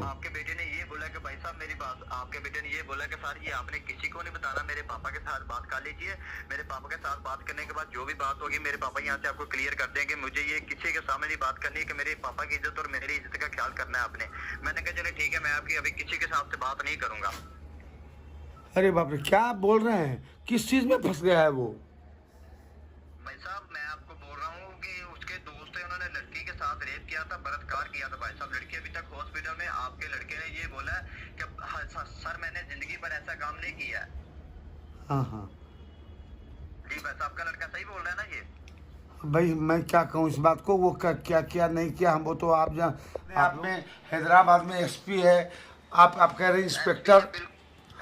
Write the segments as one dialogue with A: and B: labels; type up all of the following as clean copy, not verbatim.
A: आपके बेटे ने ये बोला कि भाई साहब मेरी बात, आपके बेटे ने ये बोला कि सर ये आपने किसी को नहीं बताना, मेरे पापा के साथ बात कर लीजिए। मेरे पापा के साथ बात करने के बाद जो भी बात होगी मेरे पापा यहाँ से आपको क्लियर कर देंगे। मुझे ये किसी के सामने नहीं बात करनी है कि मेरे पापा की इज्जत और मेरी इज्जत का ख्याल करना है आपने। मैंने कहा चलो ठीक है, मैं आपकी अभी किसी के साथ बात नहीं करूंगा।
B: अरे बाप रे, क्या आप बोल रहे हैं? किस चीज में फंस गया है वो?
A: भाई साहब मैं आपको बोल रहा हूँ कि उसके दोस्त है, उन्होंने लड़की के साथ रेप किया था, बलात्कार किया था। भाई साहब लड़की अभी तक हॉस्पिटल में। आपके लड़के ने ये बोला है कि सर मैंने जिंदगी भर ऐसा काम नहीं किया है।
B: हाँ हाँ
A: जी भाई साहब, आपका लड़का सही बोल रहा है ना ये?
B: भाई, मैं क्या कहूँ इस बात को, वो क्या क्या नहीं किया हम, वो तो आप आप में हैदराबाद में एसपी है, आप कह रहे हैं इंस्पेक्टर।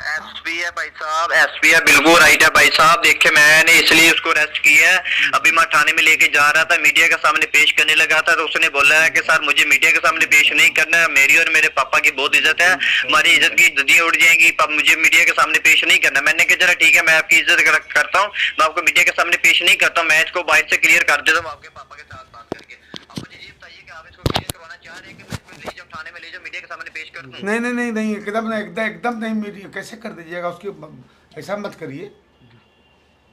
A: एसपी है भाई साहब, एसपी है, बिल्कुल राइट है भाई साहब। देखिए मैंने इसलिए उसको अरेस्ट किया है। अभी मैं थाने में लेके जा रहा था, मीडिया के सामने पेश करने लगा था, तो उसने बोला है कि सर मुझे मीडिया के सामने पेश नहीं करना है, मेरी और मेरे पापा की बहुत इज्जत है, हमारी इज्जत की धज्जियां उड़ जाएंगी, मुझे मीडिया के सामने पेश नहीं करना। मैंने कहा चलो ठीक है, मैं आपकी इज्जत करता हूँ, मैं आपको मीडिया के सामने पेश नहीं करता हूँ, मैं इसको बाइट से क्लियर कर देता हूँ आपके पापा के साथ बात करके। अब मुझे ये बताइए कि आप इसको क्लियर करवाना चाह रहे हैं कि मैं इसको ले जाऊँ थाने में, ले जाऊँ, मीडिया के सामने पेश कर दूँ?
B: नहीं नहीं नहीं नहीं, एकदम नहीं, एकदम नहीं, मेरी कैसे कर दीजिएगा उसकी, ऐसा मत करिए।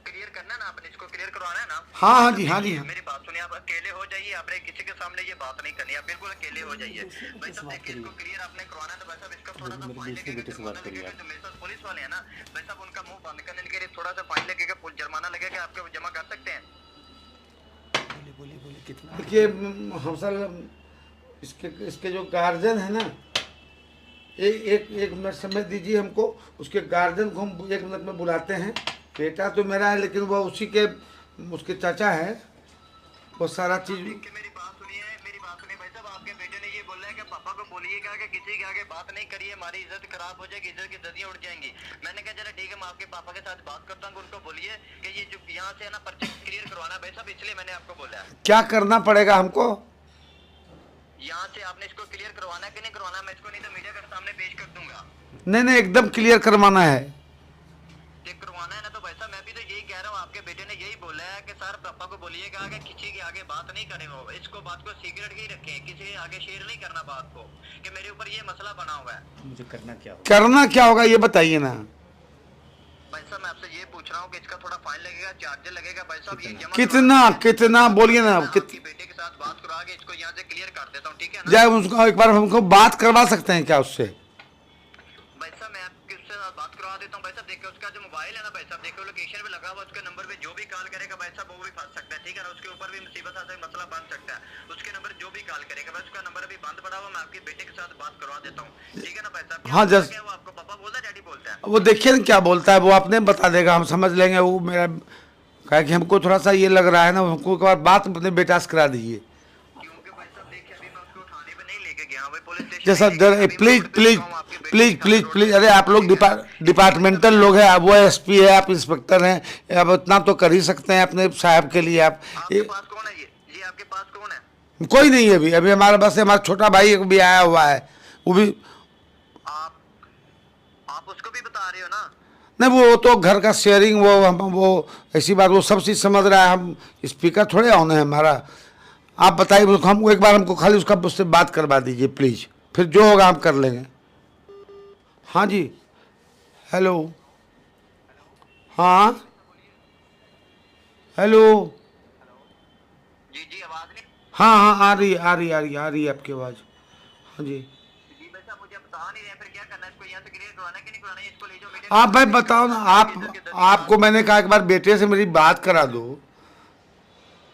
A: क्लियर करना ना आपने, इसको क्लियर करवाना है ना?
B: हाँ हाँ जी, हाँ जी, हाँ।
A: मेरी बात सुनिए, आप अकेले हो जाइए, आपने किसी के सामने ये बात नहीं करनी, आप बिल्कुल अकेले हो जाइए। भाई साहब देखिए, इसको क्लियर आपने करवाना है तो भाई साहब इसका थोड़ा सा फाइन लगेगा, जुर्माना लगेगा। जो मेरे साथ पुलिस वाले हैं ना भाई साहब, उनका मुंह बंद करने के लिए थोड़ा सा फाइन लगेगा, जुर्माना लगेगा, आपके जमा कर सकते हैं।
B: देखिए हम सर, इसके इसके जो गार्जियन है ना, एक मिनट समय दीजिए हमको, उसके गार्जियन को हम 1 मिनट में बुलाते हैं। बेटा तो मेरा है, लेकिन वो उसी के, उसके चाचा है, वो सारा चीज।
A: मेरी बात सुनिए भाई साहब, आपके बेटे ने ये बोला है कि पापा को बोलिएगा कि किसी के आगे बात नहीं करिए, हमारी इज्जत खराब हो जाएगी, इज्जत की धज्जियां उड़ जाएंगी। मैंने कहा चलो ठीक है, मैं आपके पापा के साथ बात करता हूँ, उनको बोलिए कि ये जो यहाँ से है ना पर्चे क्लियर करवाना है भाई साहब, इसलिए मैंने आपको बोला है।
B: क्या करना पड़ेगा हमको?
A: यहाँ से आपने इसको क्लियर करवाना है कि नहीं करवाना? मैं इसको नहीं तो मीडिया के सामने पेश कर दूंगा।
B: नहीं नहीं, एकदम क्लियर करवाना है।
A: चेक करवाना है ना? तो भाई साहब मैं भी तो यही कह रहा हूँ, आपके बेटे ने यही बोला है कि सर पापा को बोलिएगा कि किसी के आगे बात नहीं करें, वो इसको बात को सीक्रेट ही रखें, किसी के आगे शेयर नहीं करना बात को, कि मेरे ऊपर ये मसला बना हुआ है।
C: मुझे करना
B: क्या होगा ये बताइए ना।
A: भाई साहब मैं आपसे ये पूछ रहा हूँ कि इसका थोड़ा फाइन लगेगा, चार्ज लगेगा भाई साहब, ये जमा
B: कितना कितना बोलिए ना,
A: आपके बेटे के साथ बात करवा के इसको यहाँ से क्लियर कर देता हूँ, ठीक है ना?
B: जब उसको एक बार हमको बात करवा सकते हैं क्या उससे?
A: भाई साहब मैं आपके उससे बात करवा देता हूँ। भाई साहब देखिए, उसका जो मोबाइल है ना भाई साहब, देखिए लोकेशन पे लगा हुआ, उसके नंबर पे जो भी कॉल करेगा भाई साहब वो भी फंस सकता है, ठीक है ना? उसके ऊपर भी मुसीबत आ सकती है, मसला बन सकता है। उसके नंबर जो भी कॉल करेगा, बस उसका नंबर अभी बंद पड़ा हुआ, मैं आपके बेटे के साथ बात करवा देता हूँ, ठीक है ना भाई साहब?
B: हाँ, जस्ट
A: वो आपको पापा बोलता है, डैडी बोलता है?
B: वो देखिए ना क्या बोलता है, वो अपने बता देगा, हम समझ लेंगे। वो मेरा कहा कि हमको थोड़ा सा ये लग रहा है ना, हमको एक बार बात अपने बेटा से करा दीजिए।
A: क्योंकि भाई साहब देखिए, अभी मैं उसको थाने पे नहीं लेके गया, भाई पुलिस स्टेशन
B: जैसा
A: नहीं लेके गया, अभी मैं
B: प्लीज
A: रोड पे
B: प्लीज
A: रुका हूँ, आपके बेटे
B: प्लीज
A: के साथ
B: प्लीज
A: रोड
B: प्लीज,
A: पे
B: अरे आप लोग
A: ठीक है?
B: डिपार्टमेंटल लोग हैं, आप वो एसपी है, आप इंस्पेक्टर हैं, अब इतना तो कर ही सकते हैं अपने साहब के लिए। आप
A: आपके पास कौन है? ये आपके पास कौन है?
B: कोई नहीं है अभी, अभी हमारे बस हमारा छोटा भाई एक भी आया हुआ है, वो भी
A: आप आप उसको भी बता रहे हो ना?
B: नहीं, वो तो घर का शेयरिंग, वो ऐसी बात, वो सब चीज़ समझ रहा है, हम स्पीकर थोड़े ऑन है हमारा। आप बताइए हम, एक बार हमको खाली उसका उससे बात करवा दीजिए प्लीज़, फिर जो होगा हम कर लेंगे। हाँ जी, हेलो, हाँ हेलो,
A: जी जी, आवाज नहीं?
B: हाँ हाँ, आ रही है आपकी आवाज़। हाँ जी,
A: जी भाई साहब मुझे बता नहीं रहे, फिर क्या करना है? इसको यहाँ से क्लियर करवाना है कि नहीं करवाना है? इसको ले जाओ मीडिया
B: आप भाई बताओ ना, आपको मैंने कहा एक बार बेटे से मेरी बात करा दो।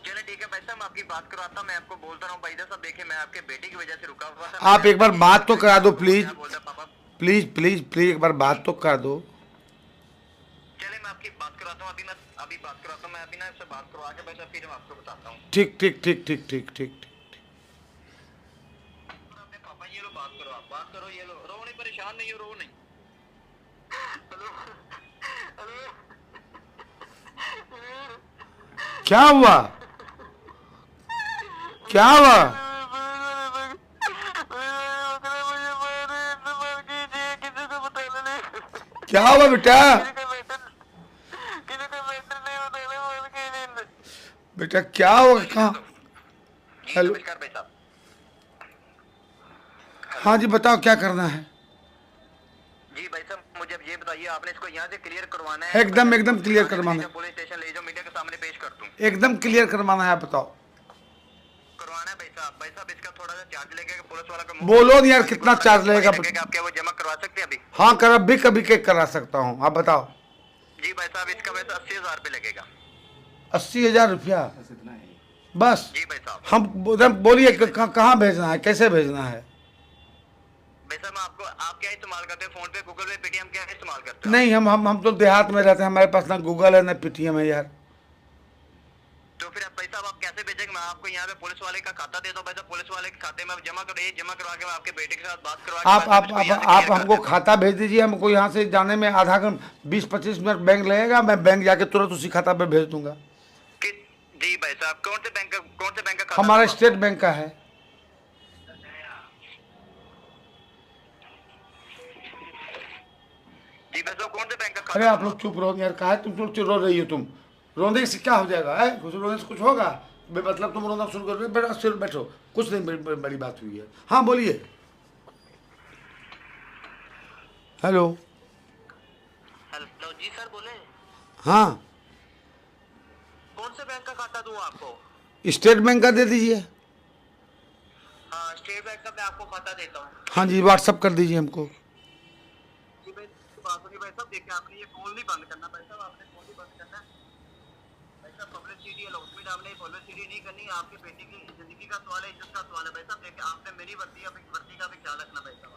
A: चलो ठीक है भाई साहब, मैं आपकी बात करवाता हूँ। मैं आपको बोलता रहा हूँ भाई साहब, देखिए मैं आपके बेटे की वजह से रुका हुआ था।
B: आप एक बार बात तो करा दो प्लीज,
A: क्या बोलता पापा?
B: प्लीज प्लीज प्लीज, एक बार बात तो करा दो।
A: चले मैं आपकी बात करवाता हूँ, अभी बात करवाता हूँ, मैं अभी ना इससे बात करवा के भाई साहब फिर मैं आपको बताता हूँ।
B: ठीक ठीक ठीक ठीक ठीक ठीक ठीक।
A: अपने पापा ये लो बात करो, आप बात करो, ये लो, रो नहीं, परेशान नहीं हो, रो नहीं। हेलो हेलो,
B: क्या हुआ? क्या हुआ? क्या हुआ बेटा? बेटा क्या हुआ? कहाँ?
A: जी
B: हेलो
A: नमस्कार भाई साहब।
B: हाँ जी बताओ क्या करना है।
A: जी भाई साहब मुझे अब ये बताइए, आपने इसको यहाँ से क्लियर करवाना है?
B: एकदम क्लियर करवाना है,
A: पुलिस स्टेशन ले जाओ, मीडिया के सामने पेश कर दूं?
B: एकदम क्लियर करवाना है, आप बताओ।
A: करवाना है भाई साहब? भाई साहब इसका थोड़ा सा चार्ज लगेगा, पुलिस वाला का
B: बोलो नहीं यार कितना चार्ज लगेगा।
A: आप क्या वो जमा करवा सकते हैं अभी?
B: हाँ कर भी कभी के करा सकता हूँ, आप बताओ।
A: जी भाई साहब इसका वैसे 80,000 रुपये लगेगा।
B: 80,000 रुपया बस?
A: जी भाई साहब।
B: हम बोलिए कहाँ भेजना है, कैसे भेजना है?
A: भाई साहब आपको, आप क्या इस्तेमाल करते हैं? फोन पे, गूगल पे, पेटीएम क्या इस्तेमाल करते हैं?
B: नहीं हम तो देहात में रहते हैं, हमारे पास ना गूगल है ना पेटीएम है यार।
A: तो फिर भाई साहब आप कैसे भेजेंगे? मैं आपको यहाँ पे पुलिस वाले का खाता दे दूं भाई साहब, पुलिस वाले के खाते में जमा करवा के मैं आपके बेटे के साथ बात करवा
B: आप हमको खाता भेज दीजिए, हमको यहाँ से जाने में आधा घंटा 20-25 मिनट बैंक लगेगा, मैं बैंक जाके तुरंत उसी खाता पे भेज दूंगा।
A: जी भाई साहब कौन से बैंक का खाता?
B: हमारा स्टेट बैंक का है।
A: जी भाई साहब कौन से बैंक का खाता?
B: अरे आप लोग चुप रहो यार, कहा है तुम लोग रो रही हो? तुम रोने से क्या हो जाएगा है? कुछ रोने से कुछ होगा? मतलब तुम रोना शुरू कर बेटा, सिर बैठो, कुछ नहीं बड़ी बात हुई है। हाँ बोलिए। हेलो
A: हेलो जी सर बोले।
B: हाँ
A: कौन से बैंक का खाता दूं आपको?
B: स्टेट बैंक का दे दीजिए।
A: हाँ स्टेट बैंक का मैं आपको खाता देता हूँ।
B: हाँ जी व्हाट्सअप कर दीजिए हमको।
A: जी भाई बात होगी भाई साहब, देखिए आपने ये कॉल नहीं बंद करना भाई साहब, आपने कॉल नहीं बंद करना भाई साहब। पब्लिसिटी अनाउंसमेंट आपने पब्लिसिटी नहीं करनी, आपके बेटे की जिंदगी का सवाल है, इज्जत का सवाल है भाई साहब। देखिए आपने मेरी वर्दी का भी ख्याल रखना भाई साहब।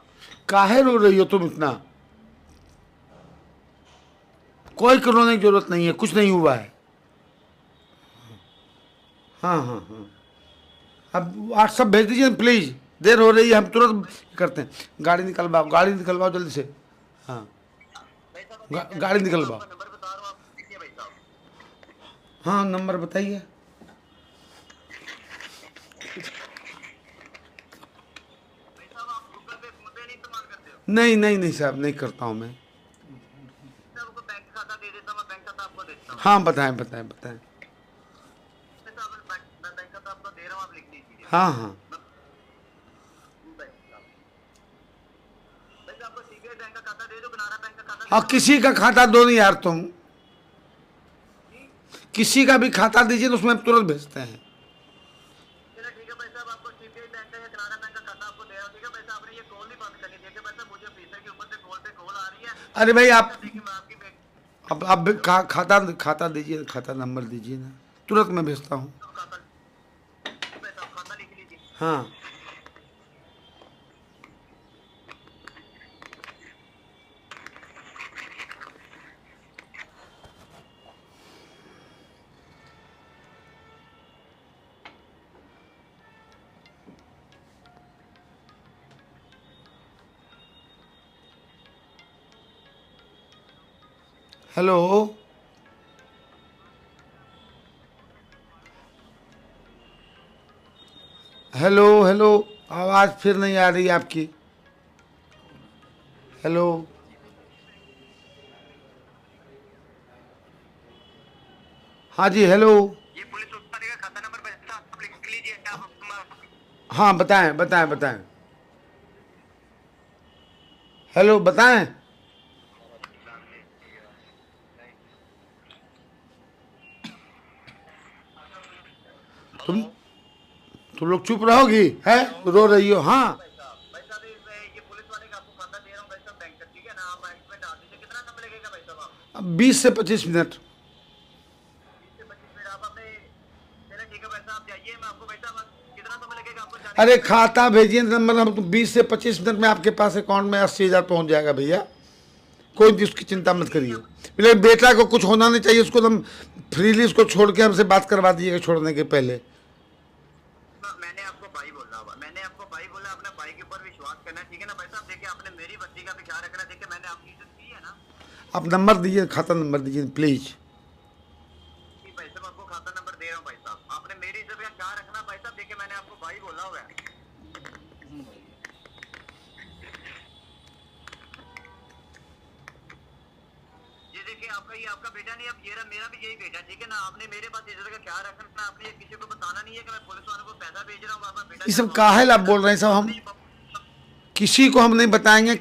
B: काहे रो रही हो तुम इतना? कोई रोने की जरूरत नहीं है, कुछ नहीं हुआ है। हाँ अब व्हाट्सअप भेज दीजिए प्लीज, देर हो रही है, हम तुरंत करते हैं। गाड़ी निकलवाओ जल्दी से। हाँ गाड़ी निकलवाओ।
A: नंबर बता रहा हूँ आप देखिए भाई साहब।
B: हाँ नंबर बताइए।
A: भाई साहब आप गूगल पे, फोन पे नहीं इस्तेमाल करते हो?
B: नहीं साहब नहीं करता हूँ मैं।
A: सर आपको बैंक खाता दे देता हूँ, मैं बैंक खाता आपको देता हूँ।
B: हाँ बताएं।
A: मैं बैंक खाता आपको दे रहा हूँ, आप लिख लीजिए।
B: हाँ
A: भाई आपको सीबीआई बैंक का खाता दे दो, कनारा बैंक का खाता
B: हाँ किसी का खाता दो नहीं यार तुम, किसी का भी खाता दीजिए तो उसमें हम तुरंत भेजते हैं।
A: चलो ठीक है भाई साहब, आपको सीबीआई बैंक का या कनारा बैंक का खाता आपको दे रहा हूँ। ठीक है भाई साहब, आपने ये कॉल नहीं बंद करनी। देखिए भाई साहब मुझे ऑफिसर के ऊपर से कॉल आ रही है।
B: अरे भाई आप
A: देखिए मैं आपकी बैंक
B: अब खाता दीजिए, खाता नंबर दीजिए ना, तुरंत मैं भेजता हूँ।
A: खाता भाई साहब खाता लिख लीजिए।
B: हाँ हेलो हेलो आवाज़ फिर नहीं आ रही आपकी। हेलो हाँ जी हेलो।
A: ये पुलिस वाले का खाता नंबर भाई साहब आप लिख लीजिए।
B: हाँ बताएं। हेलो बताएं। तुम लोग चुप रहोगी है, रो रही हो? हाँ
A: भाई साहब ये पुलिस वाले का आपको खाता दे रहा हूँ भाई साहब बैंक का। ठीक है ना, आप बैंक में डाल दीजिए। कितना समय लगेगा भाई साहब? आप
B: 20 से 25 मिनट।
A: 20 से 25 मिनट आप अपने, चलो ठीक है भाई साहब जाइए। मैं आपको भाई साहब कितना समय लगेगा आपको जाने?
B: अरे खाता भेजिए नंबर, हम 20 से 25 मिनट में आपके पास अकाउंट में 80,000 पहुंच जाएगा भैया, कोई भी उसकी चिंता मत करिए। लेकिन बेटा को कुछ होना नहीं चाहिए, उसको एकदम फ्रीली उसको छोड़ के हमसे बात करवा दीजिएगा छोड़ने के पहले।
A: मैंने आपको भाई बोला, अपने भाई के ऊपर विश्वास करना। ठीक है ना भाई साहब? देखिए आपने मेरी बच्ची का भी ख्याल रखना। देखिए मैंने आपकी इज्जत की है ना।
B: आप नंबर दीजिए, खाता नंबर दीजिए प्लीज।
A: जी भाई साहब आपको खाता नंबर दे रहा हूँ भाई साहब। आपने मेरी इज्जत का ख्याल रखना भाई साहब। देखिए मैंने आपको भाई बोला हुआ है। जी देखिए आपका बेटा नहीं, अब मेरा भी यही बेटा। ठीक है ना, आपने मेरे पास इज्जत का ख्याल रखना। आपने ये किसी को बताना नहीं है कि मैं पुलिस वालों को पैसा भेज रहा हूँ। आपका बेटा
B: ये सब काहे ला बोल रहे हैं सब हम? किसी को हम नहीं बताएंगे।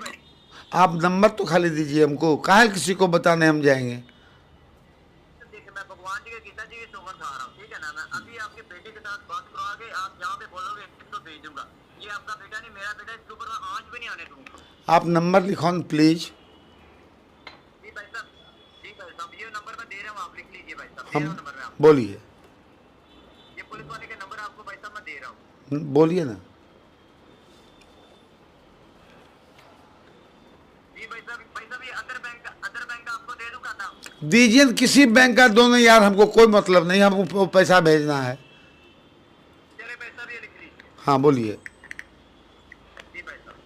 B: आप नंबर तो खाली दीजिए हमको, काहे किसी को बताने हम जाएंगे।
A: देखिए मैं भगवान जी के गीता जी की सोमन खा रहा हूँ, ठीक है ना। मैं अभी आपके बेटे के साथ बात करवा के आप जहाँ पे बोलोगे तो भेज दूंगा। ये आपका बेटा नहीं, मेरा बेटा, इसके ऊपर मैं आँच भी नहीं आने दूंगा।
B: आप नंबर लिखो न प्लीज़।
A: जी भाई साहब, जी भाई साहब, ये नंबर मैं दे रहा हूँ, आप लिख लीजिए भाई साहब। दे
B: हम
A: रहा हूँ नंबर मैं आपको।
B: बोलिए,
A: ये पुलिस वाले का नंबर आपको भाई साहब मैं दे रहा हूँ।
B: बोलिए ना।
A: जी भाई साहब, ये अदर बैंक का आपको दे दूंगा ना।
B: दीजिए न, किसी बैंक का दोनों यार, हमको कोई मतलब नहीं, हमको पैसा भेजना है।
A: चले भाई साहब, ये लिख लीजिए।
B: हाँ बोलिए।
A: जी भाई साहब।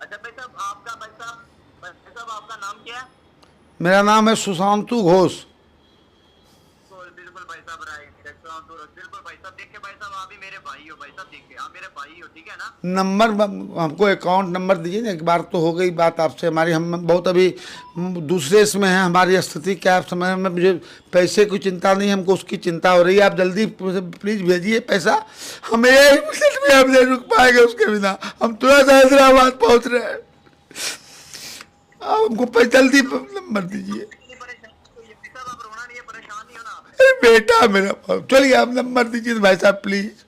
A: अच्छा भाई साहब, आपका नाम क्या है?
B: मेरा नाम है सुशांतु घोष।
A: तो बिल्कुल भाई साहब, राइट, बिल्कुल भाई साहब। देखिए भाई साहब, आप भी मेरे भाई हो भाई साहब, देखिए आप मेरे भाई हो, ठीक है ना।
B: नंबर हमको अकाउंट नंबर दीजिए ना, एक बार तो हो गई बात आपसे हमारी। हम बहुत अभी दूसरे इसमें हैं, हमारी स्थिति क्या है समझ में, मुझे पैसे की चिंता नहीं, हमको उसकी चिंता हो रही है। आप जल्दी प्लीज़ भेजिए पैसा, हमें एक मिनट में हम नहीं रुक पाएंगे उसके बिना। हम तुरंत हैदराबाद पहुँच रहे हैं, आप हमको जल्दी नंबर दीजिए।
A: साहब आप रोना नहीं है, परेशान नहीं होना आप।
B: अरे बेटा मेरा, चलिए आप नंबर दीजिए भाई साहब प्लीज़।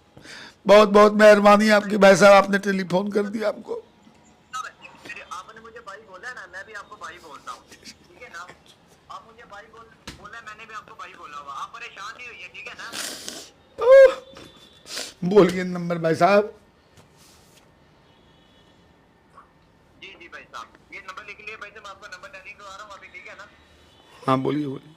B: बहुत बहुत मेहरबानी आपकी भाई साहब, आपने टेलीफोन कर दिया हमको।
A: आपने मुझे भाई बोला ना, मैं भी आपको भाई बोलता हूँ, ठीक है ना। आप मुझे भाई बोला, मैंने भी आपको भाई बोला हुआ। आप परेशान नहीं होइए, ठीक है ना।
B: बोलिए नंबर भाई साहब।
A: जी जी भाई साहब, ये नंबर लिख लिए भाई साहब, मैं आपका नंबर डायलिंग करवा रहा हूँ अभी, ठीक है ना।
B: हाँ बोलिए बोलिए।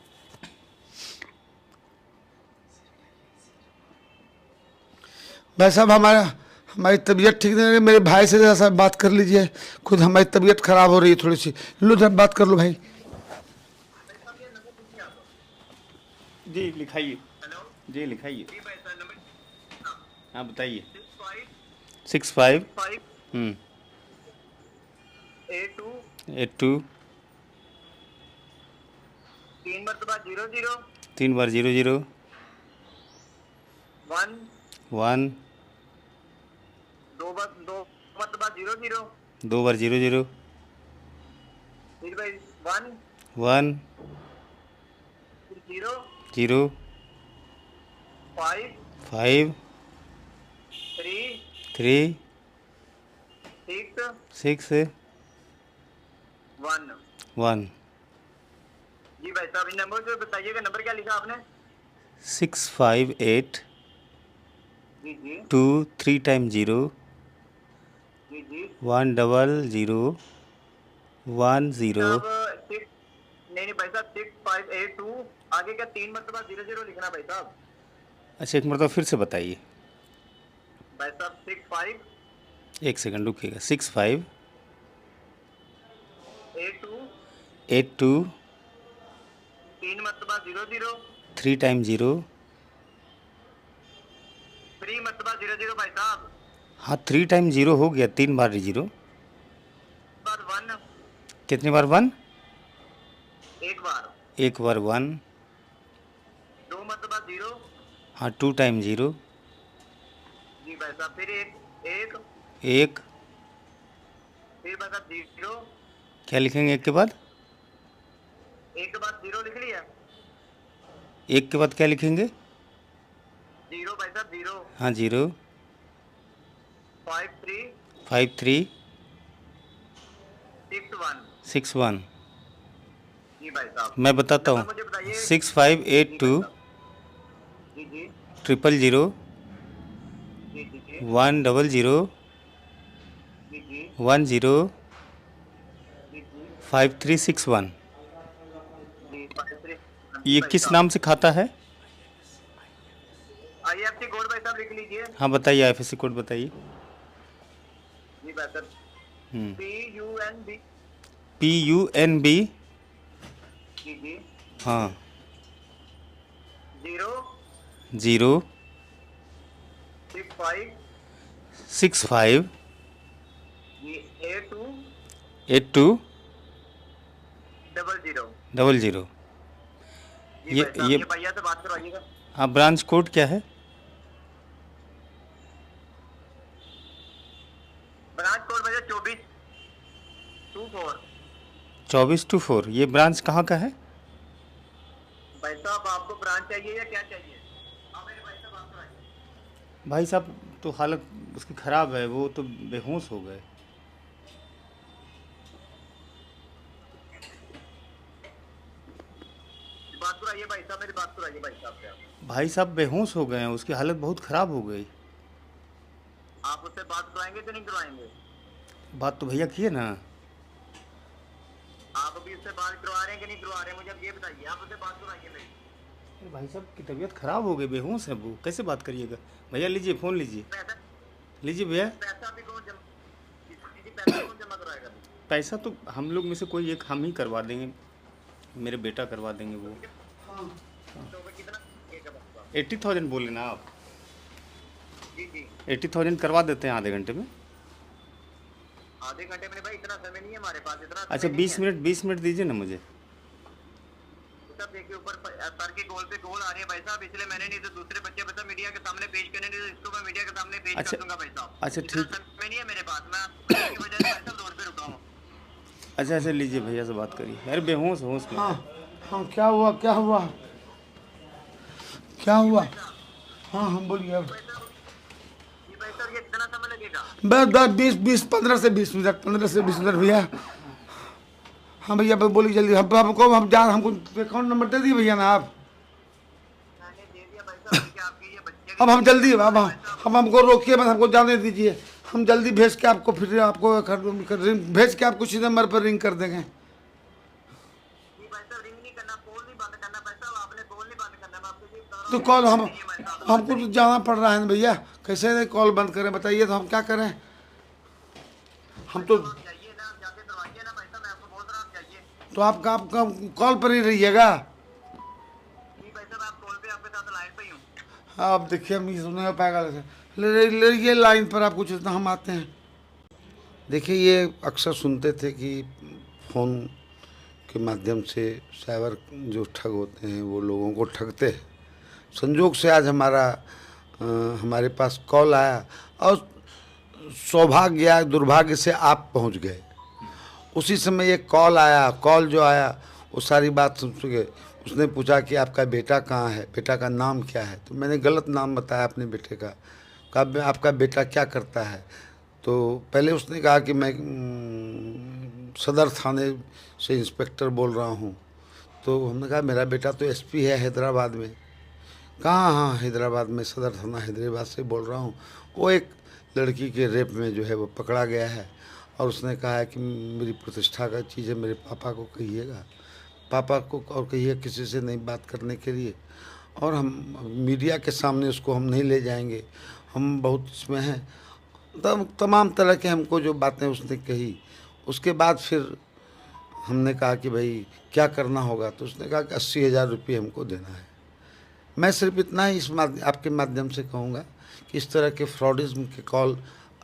B: भाई साहब हमारी तबीयत ठीक नहीं है, मेरे भाई से जरा सा बात कर लीजिए, खुद हमारी तबीयत खराब हो रही है थोड़ी सी। लो जरा बात कर लो भाई।
C: जी लिखाइए।
A: हेलो।
C: जी लिखाइए।
A: जी भाई साहब, नंबर
C: हाँ बताइए।
A: 65
C: 65
A: 82
C: 82
A: 3 मरतबा 00
C: 3 बार 00
A: 1
C: 1
A: 2 मरतबा 00
C: 2 बार 00
A: फिर भाई 1
C: 1
A: 0
C: 0
A: 5
C: 5
A: 3
C: 3
A: 6
C: 6
A: 1।
C: 1
A: जी भाई साहब, इन नंबर से बताइएगा, नंबर क्या लिखा आपने?
C: 658
A: जी जी
C: 2 3 टाइम 0
A: जी जी
C: 1 डबल 0 1 0
A: साहब, नहीं भाई साहब, 6582 आगे क्या 3 मरतबा 00 लिखना भाई साहब।
C: अच्छा एक मरतबा फिर से बताइए।
A: भाई साहब 65
C: एक सेकंड रुकिएगा। 65
A: 82
C: 82
A: 3 मरतबा 00
C: 3 टाइम 0
A: 3 मरतबा 00 भाई साहब।
C: हाँ 3 टाइम 0 हो गया, 3 बार 0।
A: बाद 1
C: कितनी बार 1?
A: एक बार।
C: एक बार 1।
A: 2 मरतबा 0
C: हाँ 2 टाइम 0।
A: जी भाई साहब, फिर एक
C: एक
A: फिर भाई साहब 0
C: क्या लिखेंगे एक के बाद?
A: एक के बाद 0 लिख लिया।
C: एक के बाद क्या लिखेंगे?
A: 0 भाई साहब 0
C: हाँ 0
A: 5 3
C: 5 3
A: 6 1।
C: 6 1।
A: जी भाई साहब,
C: मैं बताता हूँ।
A: मुझे बताइए।
C: 6582
A: जी जी
C: 000
A: जी जी जी
C: 1 डबल 0
A: जी जी
C: 1 0
A: जी जी
C: 5 3 6 1।
A: जी 5 3।
C: ये किस नाम से खाता है?
A: IFSC कोड भाई साहब लिख लीजिए।
C: हाँ बताइए, IFSC कोड बताइए।
A: जी भाई साहब, PUNB
C: PUNB।
A: जी जी
C: हाँ
A: 0
C: 0
A: 6 5
C: 6 5
A: जी 82
C: 82
A: 00।
C: 00।
A: जी भाई साहब, ये भैया से बात करवाइएगा।
C: हाँ ब्रांच कोड क्या है?
A: ब्रांच कोड भैया 2424।
C: 2424। ये ब्रांच कहाँ का है?
A: भाई साहब आपको ब्रांच चाहिए या क्या चाहिए? हाँ मेरे भाई साहब आपको आइए।
C: भाई साहब तो हालत उसकी ख़राब है, वो तो बेहोश हो गए।
A: बात सुनाइए भाई साहब, मेरी बात सुनाइए भाई साहब से आप।
C: भाई साहब बेहोश हो गए हैं, उसकी हालत बहुत ख़राब हो गई।
A: आप उससे बात करवाएंगे कि नहीं करवाएंगे?
C: बात तो भैया किए ना।
A: आप अभी उससे बात करवा रहे हैं कि नहीं करवा रहे हैं, मुझे अब ये बताइए। आप उससे बात करवाइए मेरी।
C: अरे भाई साहब की तबीयत ख़राब हो गई, बेहोश है वो, कैसे बात करिएगा? भैया लीजिए, फ़ोन लीजिए,
A: पैसा
C: लीजिए भैया।
A: पैसा भी कौन जमा पैसा कौन जमा कराएगा?
C: पैसा तो हम लोग में से कोई एक हम ही करवा देंगे, मेरे बेटा करवा देंगे वो।
A: तो वो कितना लगेगा बस?
C: 80,000 बोले ना आप?
A: जी जी
C: 80,000 करवा देते हैं आधे घंटे में।
A: आधे घंटे में? भाई इतना समय नहीं है हमारे पास, इतना
C: अच्छा 20 मिनट दीजिए ना मुझे।
A: सब देखिए ऊपर सर के कॉल पे कॉल आ रही है भाई साहब, इसलिए मैंने नहीं तो दूसरे बच्चे बता मीडिया के सामने पेश करने, नहीं तो इसको मैं मीडिया के सामने पेश
C: अच्छा,
A: कर दूंगा भाई साहब।
C: अच्छा
A: इतना
C: ठीक।
A: समय नहीं है मेरे पास, मैं आपकी वजह से भाई साहब रोड पे रुका हूँ।
C: अच्छा लीजिए, भैया से बात करिए। अरे बेहोश होश में।
B: हाँ हाँ, क्या हुआ क्या हुआ क्या हुआ? हाँ हम बोलिए अब।
A: ये भाई साहब ये कितना समय लगेगा?
B: बस 10 20 15 से 20 मिनट, 15 से 20 मिनट भैया। हाँ भैया बोलिए जल्दी। हमको हम जा हमको अकाउंट नंबर दे दिए भैया ना आप।
A: मैंने दे दिया भाई साहब, कि आपके ये बच्चे
B: अब हम जल्दी अब हमको रोकिए मत, हमको जाने दीजिए। हम जल्दी भेज के आपको फिर आपको भेज के आपको इसी नंबर पर रिंग कर देंगे।
A: भाई साहब रिंग नहीं करना, कॉल नहीं बंद करना भाई साहब, आपने कॉल नहीं बंद करना, मैं आपको ये बता रहा
B: तो
A: हूँ।
B: कॉल हमको तो जाना पड़ रहा है ना भैया, कैसे कॉल बंद करें बताइए, तो हम क्या करें? हम तो
A: आप जाइए ना, आप जाके करवाइए ना भाई साहब, मैं आपको बोल रहा हूँ आप जाइए।
B: तो आपका आपका कॉल पर ही रहिएगा।
A: नहीं भाई साहब आप कॉल पे आपके साथ लाइन पे ही हूँ।
B: आप देखिए हम ये सुनने पाएगा ले लाइन पर आप कुछ हम आते हैं। देखिए ये अक्सर सुनते थे कि फ़ोन के माध्यम से साइबर जो ठग होते हैं वो लोगों को ठगते हैं। संजोग से आज हमारे पास कॉल आया और सौभाग्य या दुर्भाग्य से आप पहुंच गए। उसी समय एक कॉल आया, कॉल जो आया वो सारी बात सुन के उसने पूछा कि आपका बेटा कहाँ है, बेटा का नाम क्या है। तो मैंने गलत नाम बताया अपने बेटे का। कहा आपका बेटा क्या करता है? तो पहले उसने कहा कि मैं सदर थाने से इंस्पेक्टर बोल रहा हूँ। तो हमने कहा मेरा बेटा तो एसपी है हैदराबाद में। कहाँ? हाँ हैदराबाद में, सदर थाना हैदराबाद से बोल रहा हूँ। वो एक लड़की के रेप में जो है वो पकड़ा गया है और उसने कहा है कि मेरी प्रतिष्ठा का चीज़ है, मेरे पापा को कहिएगा, पापा को और कहिए किसी से नहीं बात करने के लिए। और हम मीडिया के सामने उसको हम नहीं ले जाएंगे, हम बहुत इसमें हैं। तमाम तरह के हमको जो बातें उसने कही। उसके बाद फिर हमने कहा कि भाई क्या करना होगा? तो उसने कहा कि 80,000 रुपये हमको देना है। मैं सिर्फ इतना ही आपके माध्यम से कहूँगा कि इस तरह के फ्रॉडिज्म के कॉल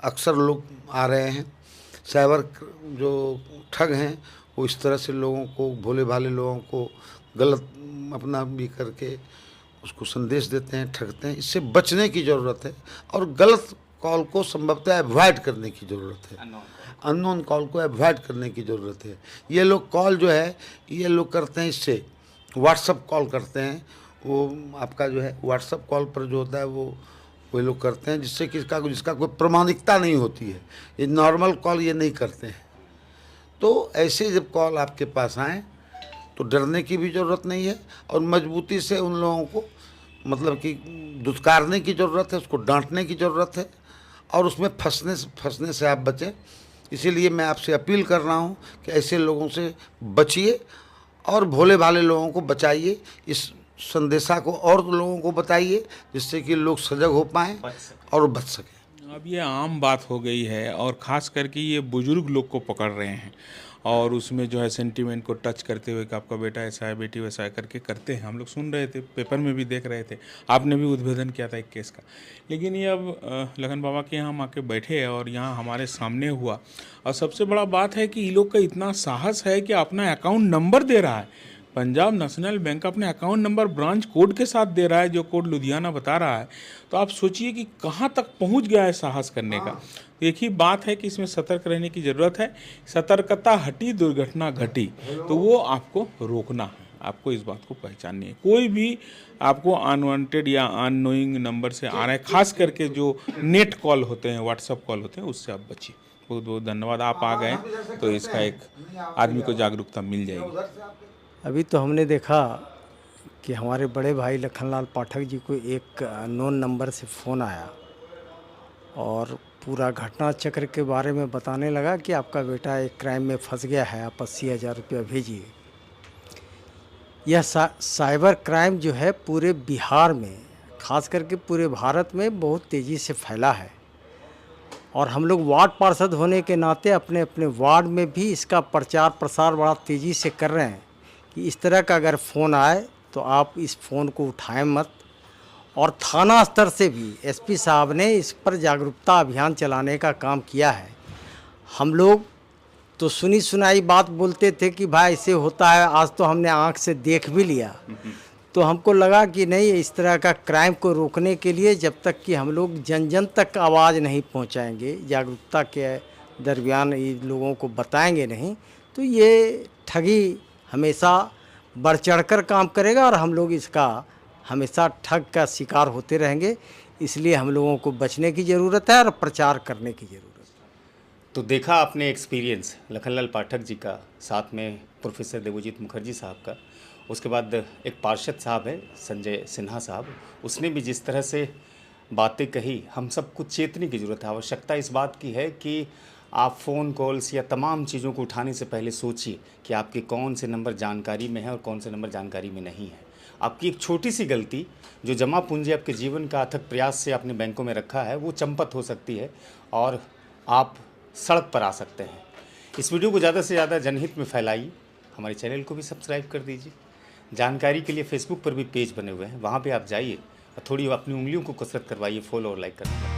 B: अक्सर लोग आ रहे हैं। साइबर जो ठग हैं वो इस तरह से लोगों को, भोले भाले लोगों को गलत अपना भी करके उसको संदेश देते हैं, ठगते हैं। इससे बचने की ज़रूरत है और गलत कॉल को संभवतः अवॉइड करने की ज़रूरत है। अननोन कॉल को अवॉइड करने की ज़रूरत है। ये लोग कॉल जो है ये लोग करते हैं, इससे व्हाट्सअप कॉल करते हैं। वो आपका जो है व्हाट्सअप कॉल पर जो होता है वो लोग करते हैं जिससे जिसका कोई प्रामाणिकता नहीं होती है। ये नॉर्मल कॉल ये नहीं करते हैं। तो ऐसे जब कॉल आपके पास आएँ तो डरने की भी ज़रूरत नहीं है और मजबूती से उन लोगों को मतलब कि दुत्कारने की ज़रूरत है, उसको डांटने की ज़रूरत है और उसमें फंसने से आप बचें। इसीलिए मैं आपसे अपील कर रहा हूँ कि ऐसे लोगों से बचिए और भोले भाले लोगों को बचाइए। इस संदेशा को और लोगों को बताइए जिससे कि लोग सजग हो पाएँ और बच सकें।
D: अब ये आम बात हो गई है और ख़ास करके ये बुज़ुर्ग लोग को पकड़ रहे हैं और उसमें जो है सेंटीमेंट को टच करते हुए कि आपका बेटा ऐसा है, बेटी वैसा है करके करते हैं। हम लोग सुन रहे थे, पेपर में भी देख रहे थे, आपने भी उद्भेदन किया था एक केस का। लेकिन ये अब लगन बाबा के यहाँ हम आके बैठे और यहाँ हमारे सामने हुआ और सबसे बड़ा बात है कि ये लोग का इतना साहस है कि अपना अकाउंट नंबर दे रहा है। पंजाब नेशनल बैंक अपने अकाउंट नंबर ब्रांच कोड के साथ दे रहा है, जो कोड लुधियाना बता रहा है। तो आप सोचिए कि कहाँ तक पहुँच गया है साहस करने का। एक ही बात है कि इसमें सतर्क रहने की ज़रूरत है। सतर्कता हटी दुर्घटना घटी, तो वो आपको रोकना है, आपको इस बात को पहचाननी है। कोई भी आपको अनवांटेड या अननोइंग नंबर से आ रहा है, खास करके जो नेट कॉल होते हैं, व्हाट्सअप कॉल होते हैं, उससे आप बचिए। बहुत बहुत धन्यवाद, आप आ गए तो इसका एक आदमी को जागरूकता मिल जाएगी।
C: अभी तो हमने देखा कि हमारे बड़े भाई लखनलाल पाठक जी को एक अननोन नंबर से फ़ोन आया और पूरा घटना चक्र के बारे में बताने लगा कि आपका बेटा एक क्राइम में फंस गया है, आप 80,000 रुपया भेजिए। यह साइबर क्राइम जो है पूरे बिहार में, खास करके पूरे भारत में बहुत तेज़ी से फैला है और हम लोग वार्ड पार्षद होने के नाते अपने अपने वार्ड में भी इसका प्रचार प्रसार बड़ा तेज़ी से कर रहे हैं कि इस तरह का अगर फ़ोन आए तो आप इस फ़ोन को उठाएं मत। और थाना स्तर से भी एसपी साहब ने इस पर जागरूकता अभियान चलाने का काम किया है। हम लोग तो सुनी सुनाई बात बोलते थे कि भाई ऐसे होता है, आज तो हमने आंख से देख भी लिया। तो हमको लगा कि नहीं, इस तरह का क्राइम को रोकने के लिए जब तक कि हम लोग जन जन तक आवाज़ नहीं पहुंचाएंगे, जागरूकता के दरमियान ये लोगों को बताएंगे नहीं, तो ये ठगी हमेशा बढ़ चढ़कर काम करेगा और हम लोग इसका हमेशा ठग का शिकार होते रहेंगे। इसलिए हम लोगों को बचने की ज़रूरत है और प्रचार करने की ज़रूरत है।
E: तो देखा आपने एक्सपीरियंस लखनलाल पाठक जी का, साथ में प्रोफेसर देवजीत मुखर्जी साहब का, उसके बाद एक पार्षद साहब है संजय सिन्हा साहब, उसने भी जिस तरह से बातें कही, हम सबको चेतने की ज़रूरत है। आवश्यकता इस बात की है कि आप फ़ोन कॉल्स या तमाम चीज़ों को उठाने से पहले सोचिए कि आपके कौन से नंबर जानकारी में है और कौन से नंबर जानकारी में नहीं है। आपकी एक छोटी सी गलती जो जमा पूंजी आपके जीवन का अथक प्रयास से आपने बैंकों में रखा है, वो चंपत हो सकती है और आप सड़क पर आ सकते हैं। इस वीडियो को ज़्यादा से ज़्यादा जनहित में फैलाइए। हमारे चैनल को भी सब्सक्राइब कर दीजिए। जानकारी के लिए फेसबुक पर भी पेज बने हुए हैं, वहाँ पे आप जाइए और थोड़ी अपनी उंगलियों को कसरत करवाइए, फॉलो और लाइक करना।